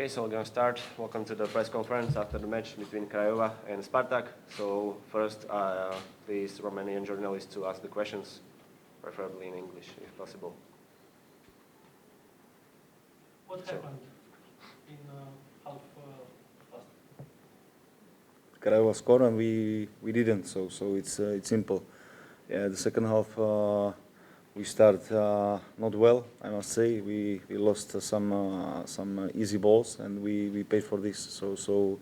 Okay, so we're going to start. Welcome to the press conference after the match between Craiova and Spartak. So first, please Romanian journalists to ask the questions, preferably in English, if possible. What happened in half past? Craiova scored and we didn't, so it's simple. Yeah, the second half we start not well, I must say. We lost some easy balls and we paid for this. So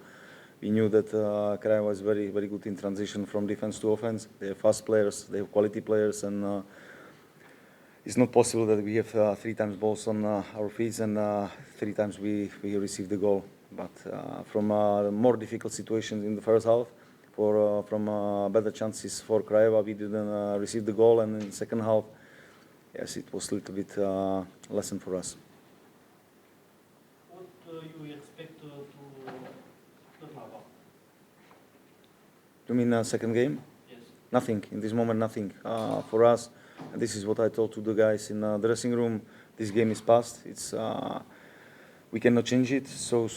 we knew that Craiova is very good in transition from defense to offense. They have fast players, they have quality players, and it's not possible that we have 3 times balls on our feet and 3 times we receive the goal. But from more difficult situations in the first half, from better chances for Craiova, we didn't receive the goal, and in the second half, yes, it was a little bit lesson for us. What you expect to Trnava? You mean second game? Yes. Nothing. In this moment, nothing. For us, and this is what I told to the guys in the dressing room, this game is past. We cannot change it. So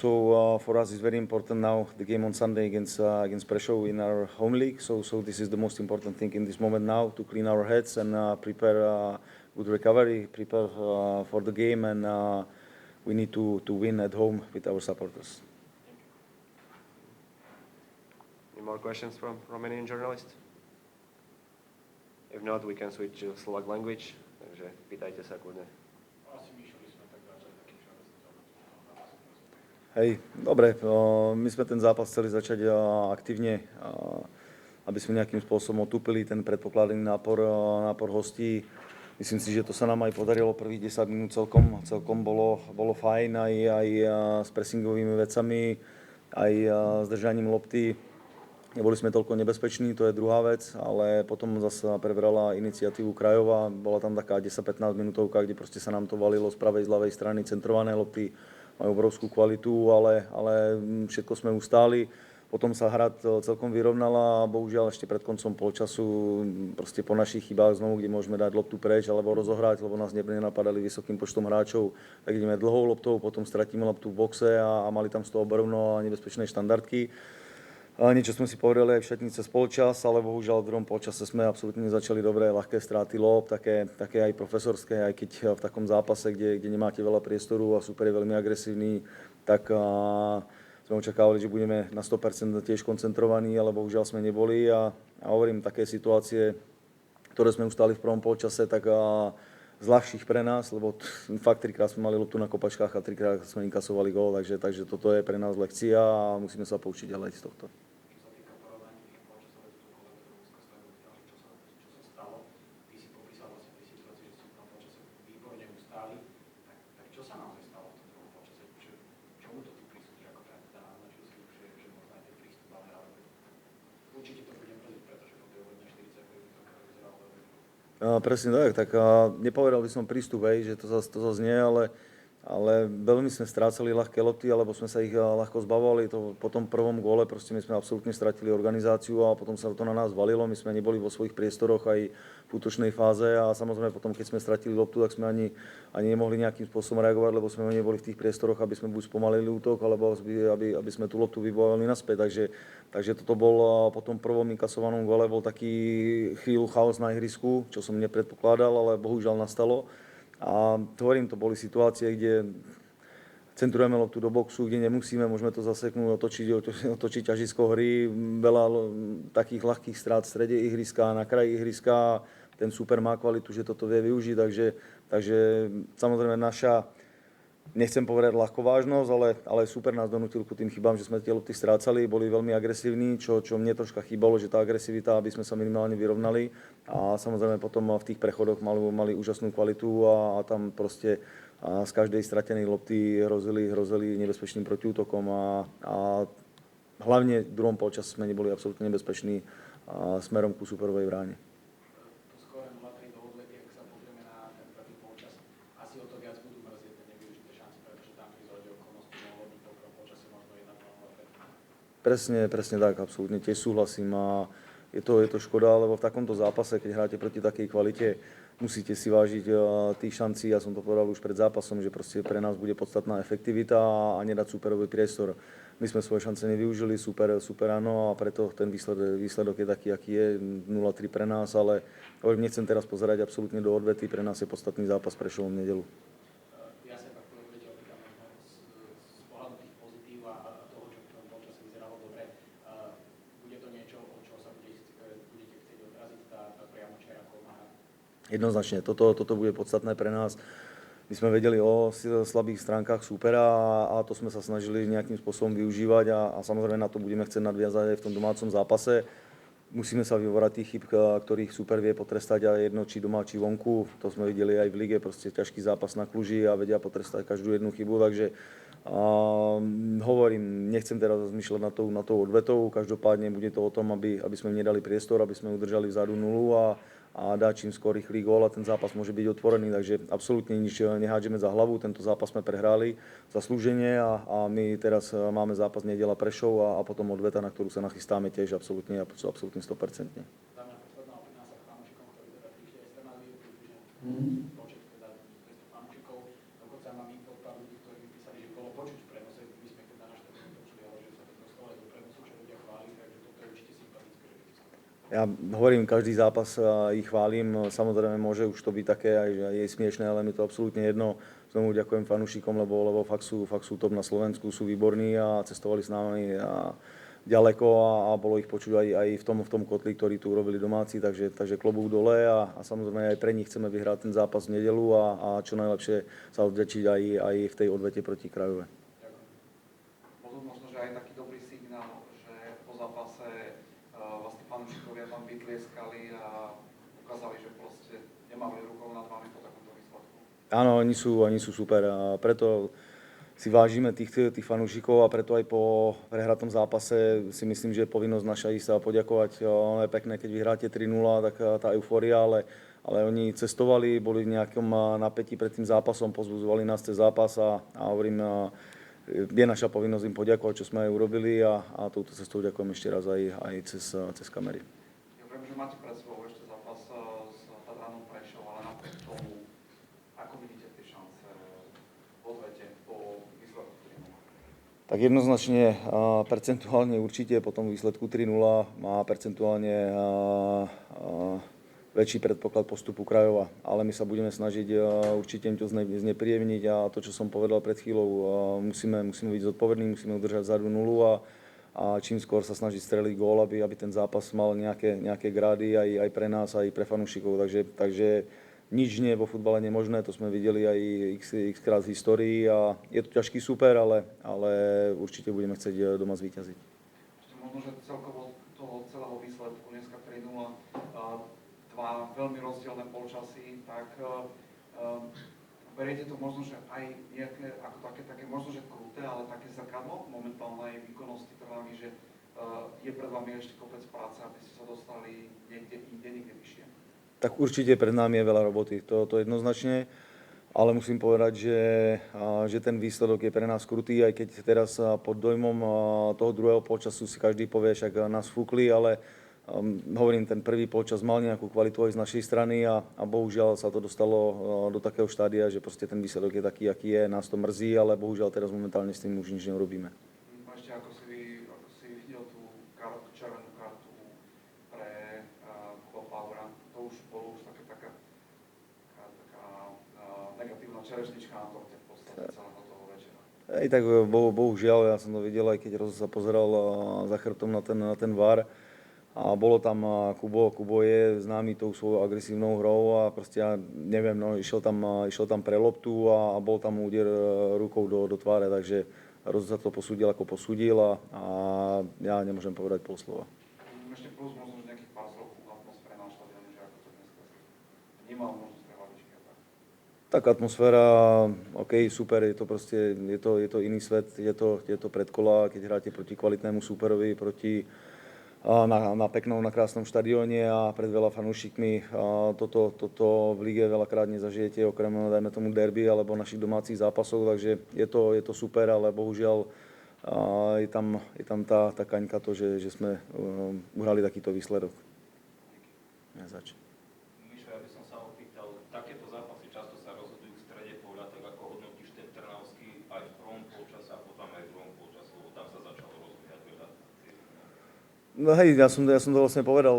for us, it's very important now, the game on Sunday against Prešov in our home league. So this is the most important thing in this moment now, to clean our heads and prepare good recovery, prepare for the game, and we need to win at home with our supporters. Any more questions from Romanian journalists? If not, we can switch to Slovak language. Takže pýtajte sa kľudne. Hej, dobre, my sme ten zápas chceli začať aktívne, aby sme nejakým spôsobom otúpili ten predpokladaný nápor hostí. Myslím si, že to sa nám aj podarilo, prvých 10 minút celkom bolo fajn, aj s pressingovými vecami, aj s držaním lopty. Neboli sme toľko nebezpeční, to je druhá vec, ale potom zase prebrala iniciatívu Craiova. Bola tam taká 10-15 minútovka, kde proste sa nám to valilo z pravej, z ľavej strany, centrované lopty. Majú obrovskú kvalitu, ale všetko sme ustáli. Potom sa hra celkom vyrovnala a bohužiaľ ešte pred koncom polčasu proste po našich chybách znovu, kde môžeme dať loptu preč alebo rozohrať, lebo nás nenapadali vysokým počtom hráčov, tak ideme dlhou loptou, potom stratíme loptu v boxe a mali tam z toho brvno a nebezpečné štandardky. Niečo sme si povedali aj v šatnice spolčas, ale bohužiaľ v druhom polčase sme absolútne nezačali dobre, ľahké straty lop, také aj profesorské, aj keď v takom zápase, kde nemáte veľa priestoru a super je veľmi agresívny, tak sme očakávali, že budeme na 100% tiež koncentrovaní, ale bohužiaľ sme neboli a hovorím, také situácie, ktoré sme ustali v prvom polčase, tak z ľahších pre nás, lebo fakt 3-krát sme mali loptu na kopačkách a 3-krát sme inkasovali gól, takže toto je pre nás lekcia a musíme sa poučiť ďalej z tohto. Presne tak nepovedal by som prístup, že to zase nie, ale veľmi sme strácali ľahké lopty, alebo sme sa ich ľahko zbavovali. To po tom prvom góle proste my sme absolútne stratili organizáciu a potom sa to na nás valilo. My sme neboli vo svojich priestoroch aj v útočnej fáze a samozrejme potom, keď sme stratili loptu, tak sme ani nemohli nejakým spôsobom reagovať, lebo sme neboli v tých priestoroch, aby sme buď spomalili útok, alebo aby sme tú loptu vybojovali naspäť. Takže toto bol po tom prvom inkasovanom góle bol taký chvíľu chaos na ihrisku, čo som nepredpokladal, ale bohužiaľ nastalo. A hovorím, to boli situácie, kde centrujeme loptu do boxu, kde nemusíme, môžeme to zaseknúť, otočiť ťažisko hry, veľa takých ľahkých strát v strede ihriska, na kraji ihriska, ten super má kvalitu, že toto vie využiť, takže samozrejme naša, nechcem povedať ľahkovážnosť, ale super nás donútil ku tým chybám, že sme tie lopty strácali, boli veľmi agresívni, čo mne troška chýbalo, že tá agresivita, aby sme sa minimálne vyrovnali a samozrejme potom v tých prechodoch mali úžasnú kvalitu a tam proste z každej stratenej lopty hrozili nebezpečným protiútokom a hlavne v druhom polčase sme neboli absolútne nebezpeční smerom ku superovej bráne. Presne tak, absolútne tiež súhlasím a je to škoda, lebo v takomto zápase, keď hráte proti takej kvalite, musíte si vážiť tých šancí, ja som to povedal už pred zápasom, že proste pre nás bude podstatná efektivita a nedať superový priestor. My sme svoje šance nevyužili, super áno, a preto ten výsledok je taký, aký je, 0-3 pre nás, ale nechcem teraz pozerať absolútne do odvety, pre nás je podstatný zápas Prešov v nedeľu. Ja sa tak budete opýtať z pohľadu tých pozitív a toho, čo v tom polčase vyzeralo dobre. Bude to niečo, od čoho sa budete chcieť odraziť, tá priamočiara kolmára? Jednoznačne, toto bude podstatné pre nás. My sme vedeli o slabých stránkach supera a to sme sa snažili nejakým spôsobom využívať a samozrejme na to budeme chcieť nadviazať aj v tom domácom zápase. Musíme sa vyvorať tých chyb, ktorých super vie potrestať aj jedno, či doma, či vonku. To sme videli aj v lige, proste ťažký zápas na Kluži a vedia potrestať každú jednu chybu, takže hovorím, nechcem teraz zmýšľať na tou odvetou, každopádne bude to o tom, aby sme nedali priestor, aby sme udržali vzadu nulu a dať čím skôr rýchly gól a ten zápas môže byť otvorený, takže absolútne nič nehádžeme za hlavu, tento zápas sme prehrali zaslúžene a my teraz máme zápas nedeľa Prešov a potom odveta, na ktorú sa nachystáme tiež absolútne 100%. Za mňa posledná opýtna sa k fanúšikom, ktorí teda prišli aj z Trnavy, pretože počet teda 200 fanúšikov, dokonca mám info od pár ľudí, ktorí mi písali, že bolo počuť v prenose, my sme keď na náš štadión počuli, ale že sa to dostalo aj do prenosu, čo ľudia chváli, takže toto je určite sympatické, že viete sa. Ja hovorím, každý zápas ich chválim, samozrejme môže už to byť také aj je smiešné, ale mi to absolútne jedno. Znovu ďakujem fanúšikom, lebo fakt sú top na Slovensku, sú výborní a cestovali s nami ďaleko a bolo ich počuť aj v tom kotli, ktorý tu urobili domáci, takže klobúk dole a samozrejme aj pre nich chceme vyhrať ten zápas v nedeľu a čo najlepšie sa odvďačiť aj v tej odvete proti Krajove. Ďakujem. Bol to možno, že aj taký dobrý signál, že po zápase vlastne fanúšikovia tam vytlieskali a ukázali, že proste nemali rukou nad vami po takomto výsledku. Áno, oni sú super a preto si vážime tých fanúšikov a preto aj po prehratom zápase si myslím, že je povinnosť naša ísť a poďakovať. Ono je pekné, keď vyhráte 3-0, tak tá eufória, ale oni cestovali, boli v nejakom napätí pred tým zápasom, pozbudzovali nás cez zápas a hovorím, je naša povinnosť im poďakovať, čo sme aj urobili a touto cestou ďakujem ešte raz aj cez kamery. Ja viem, že máte pred sebou ešte zápas s Tatranom Prešov, ale napriek tomu, ako vidíte tie šance v odvete po výsledku 3-0? Tak jednoznačne, percentuálne určite po tom výsledku 3-0 má percentuálne väčší predpoklad postupu Krajova, ale my sa budeme snažiť určite im to znepríjemniť a to, čo som povedal pred chvíľou, musíme byť zodpovední, musíme udržať vzadu nulu a čím skôr sa snažiť streliť gól, aby ten zápas mal nejaké grády aj pre nás, aj pre fanúšikov, takže nič nie je vo futbale nemožné, to sme videli aj x krát v histórii a je to ťažký super, ale určite budeme chcieť doma zvíťaziť. Možno, že celkovo toho celého výsledku dneska 3-0, dva veľmi rozdielne polčasy, tak beriete to možno, že aj nejaké, ako také možno, že kruté, ale také zrkadlo momentálnej výkonnosti Trnavy, že je pred vami ešte kopec práce, aby ste sa dostali niekde vyššie. Tak určite pred nami je veľa roboty, to jednoznačne, ale musím povedať, že ten výsledok je pre nás krutý, aj keď teraz pod dojmom toho druhého polčasu si každý povie, však nás fúkli, ale hovorím, ten prvý polčas mal nejakú kvalitu aj z našej strany a bohužiaľ sa to dostalo do takého štádia, že proste ten výsledok je taký, aký je, nás to mrzí, ale bohužiaľ teraz momentálne s tým už nič neurobíme. Ešte ako si videl tú červenú kartu pre Paura, to už bolo taká negatívna čerešnička na torte v podstate celého toho večera. Tak bohužiaľ, ja som to videl, aj keď sa pozeral za chrbtom na ten VAR. A bolo tam Kubo je známy tou svojou agresívnou hrou a proste ja neviem, no, išiel tam pre loptu a bol tam úder rukou do tváre, takže rozhodca to posúdil ako posúdil a ja nemôžem povedať pol slova. Ešte plus možno, že nejakých pár slov v atmosfére na štadióne, že ako to dneska vnímal možno z tej hlavičky a tak. Tak atmosféra, OK, super, je to proste, je to iný svet, je to predkola, keď hráte proti kvalitnému súperovi, na peknom, na krásnom štadióne a pred veľa fanúšikmi. Toto v lige veľakrát nezažijete, okrem, dajme tomu, derby alebo našich domácich zápasov, takže je to super, ale bohužiaľ je tam tá kaňka to, že sme uhrali takýto výsledok. Ja Mišo, ja by som sa opýtal, No hej, ja som to vlastne povedal,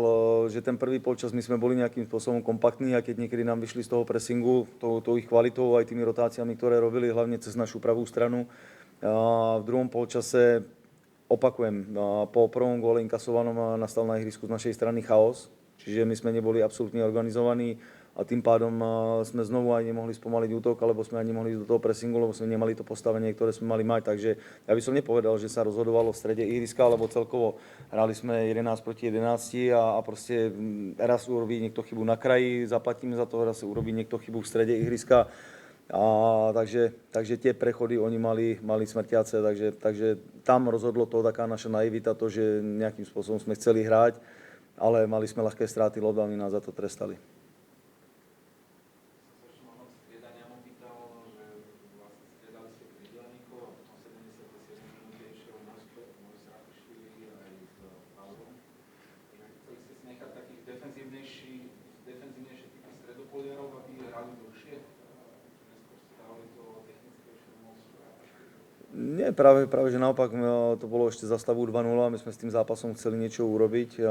že ten prvý polčas my sme boli nejakým spôsobom kompaktní, a keď niekedy nám vyšli z toho pressingu, tou ich kvalitou, aj tými rotáciami, ktoré robili, hlavne cez našu pravú stranu. A v druhom polčase, opakujem, po prvom góle inkasovanom nastal na ihrisku z našej strany chaos, čiže my sme neboli absolútne organizovaní a tým pádom sme znovu aj nemohli spomaliť útok, alebo sme aj nemohli ísť do toho pressingu, lebo sme nemali to postavenie, ktoré sme mali mať. Takže ja by som nepovedal, že sa rozhodovalo v strede ihriska, lebo celkovo hrali sme 11 proti 11 a proste raz urobí niekto chybu na kraji, zaplatíme za to, raz urobí niekto chybu v strede ihriska. Takže tie prechody oni mali smrtiace, takže tam rozhodlo to taká naša naivita, to, že nejakým spôsobom sme chceli hrať, ale mali sme ľahké straty, lebo oni nás za to trestali. Defenzívnejšie typy stredopoliarov, aby hrali dlhšie? Neskôr ste dávali to technickejšie moc? Nie, práve že naopak, to bolo ešte za stavu 2-0, my sme s tým zápasom chceli niečo urobiť.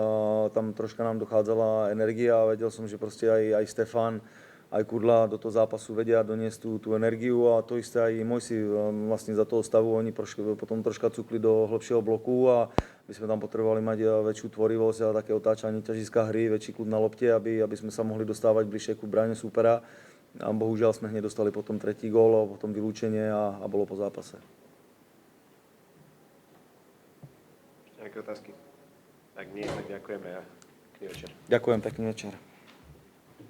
Tam troška nám dochádzala energia a vedel som, že proste aj Stefan, aj Kudla do toho zápasu vedia doniesť tú energiu, a to isté aj Mojsi vlastne za toho stavu, oni potom troška cukli do hlbšieho bloku a my sme tam potrebovali mať väčšiu tvorivosť a také otáčanie ťažiska hry, väčší kľud na lopte, aby sme sa mohli dostávať bližšie ku bráne súpera. A bohužiaľ sme hneď dostali potom tretí gól, potom vylúčenie a bolo po zápase. Nejaké otázky? Ak nie, tak ďakujeme a pekný večer. Ďakujem, pekný večer.